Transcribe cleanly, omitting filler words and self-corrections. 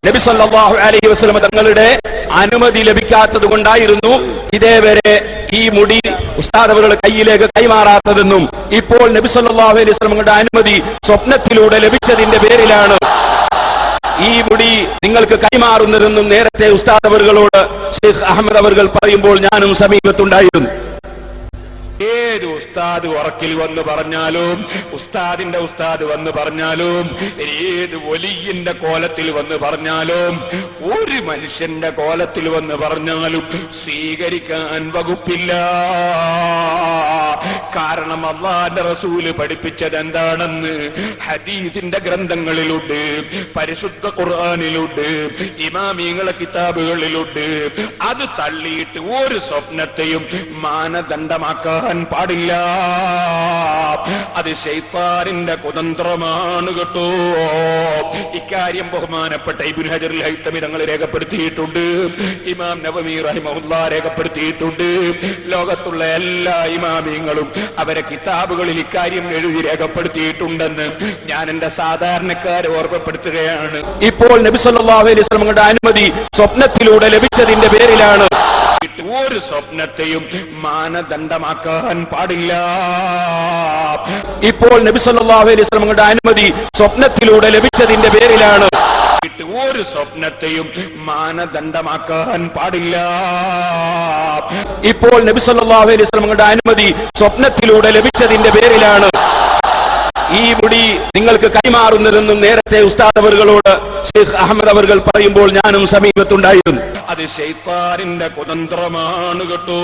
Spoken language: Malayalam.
നബി സല്ലല്ലാഹു അലൈഹി വസല്ലം തങ്ങളുടെ അനുമതി ലഭിക്കാത്തത് കൊണ്ടായിരുന്നു ഇതേവരെ ഈ മുടി ഉസ്താദ് അവരുടെ കയ്യിലേക്ക് കൈമാറാത്തതെന്നും ഇപ്പോൾ നബി സല്ലല്ലാഹു അലൈഹി വസല്ലമയുടെ അനുമതി സ്വപ്നത്തിലൂടെ ലഭിച്ചതിന്റെ പേരിലാണ് ഈ മുടി നിങ്ങൾക്ക് കൈമാറുന്നതെന്നും നേരത്തെ ഉസ്താദ് അവர்களോട് ഷെയ്ഖ് അഹമ്മദ് അവർ പറയുമ്പോൾ ഞാനും സമീപത്തുണ്ടായിരുന്നു. ഏത് ഉസ്താദ് ഉറക്കിൽ വന്ന് പറഞ്ഞാലും, ഉസ്താദിന്റെ ഉസ്താദ് വന്ന് പറഞ്ഞാലും, ഏത് വലിയന്റെ കോലത്തിൽ വന്ന് പറഞ്ഞാലും, ഒരു മനുഷ്യന്റെ കോലത്തിൽ വന്ന് പറഞ്ഞാലും സ്വീകരിക്കാൻ വകുപ്പില്ല. കാരണം അല്ലാഹുവിന്റെ റസൂല് പഠിപ്പിച്ചത് എന്താണെന്ന് ഹദീസിന്റെ ഗ്രന്ഥങ്ങളിലുണ്ട്, പരിശുദ്ധ ഖുർആനിലുണ്ട്, ഇമാമിങ്ങളെ കിതാബുകളിലുണ്ട്. അത് തള്ളിയിട്ട് ഒരു സ്വപ്നത്തെയും മാനദണ്ഡമാക്കാൻ പാടില്ല. അത് ശൈത്താനിന്റെ കുതന്ത്രമാണ് കേട്ടോ. ഇക്കാര്യം ബഹുമാനപ്പെട്ട ഇബ്നു ഹജറുൽ ഹൈതമി തങ്ങൾ രേഖപ്പെടുത്തിയിട്ടുണ്ട്, ഇമാം നവവി റഹിമഹുല്ലാഹ് രേഖപ്പെടുത്തിയിട്ടുണ്ട്. ലോകത്തുള്ള എല്ലാ ഇമാമിങ്ങളും അവരെ കിതാബുകളിൽ ഇക്കാര്യം എഴുതി രേഖപ്പെടുത്തിയിട്ടുണ്ടെന്ന് ഞാൻ എന്റെ സാധാരണക്കാരെ ഓർമ്മപ്പെടുത്തുകയാണ്. ഇപ്പോൾ നബി സല്ലല്ലാഹു അലൈഹി വസല്ലമയുടെ അനുമതി സ്വപ്നത്തിലൂടെ ലഭിച്ചതിന്റെ പേരിലാണ് ഒരു സ്വപ്നത്തെയും മാനദണ്ഡമാക്കാൻ പാടില്ല. ഇപ്പോൾ നബി സല്ലല്ലാഹു അലൈഹി വസല്ലമയുടെ അനുമതി സ്വപ്നത്തിലൂടെ ലഭിച്ചതിന്റെ പേരിലാണ് ഒരു സ്വപ്നത്തെയും മാനദണ്ഡമാക്കാൻ പാടില്ല. ഇപ്പോൾ നബി സല്ലല്ലാഹു അലൈഹി വസല്ലമയുടെ അനുമതി സ്വപ്നത്തിലൂടെ ലഭിച്ചതിന്റെ പേരിലാണ് ഈ മുടി നിങ്ങൾക്ക് കൈമാറുന്നതെന്നും നേരത്തെ ഉസ്താദ് അവர்களോട് ഷെയ്ഖ് അഹമ്മദ് അവർ പറയുമ്പോൾ ഞാനും സമീപത്തുണ്ടായിരുന്നു. അത് ശൈത്താനിന്റെ കുതന്ത്രമാണ് കേട്ടോ.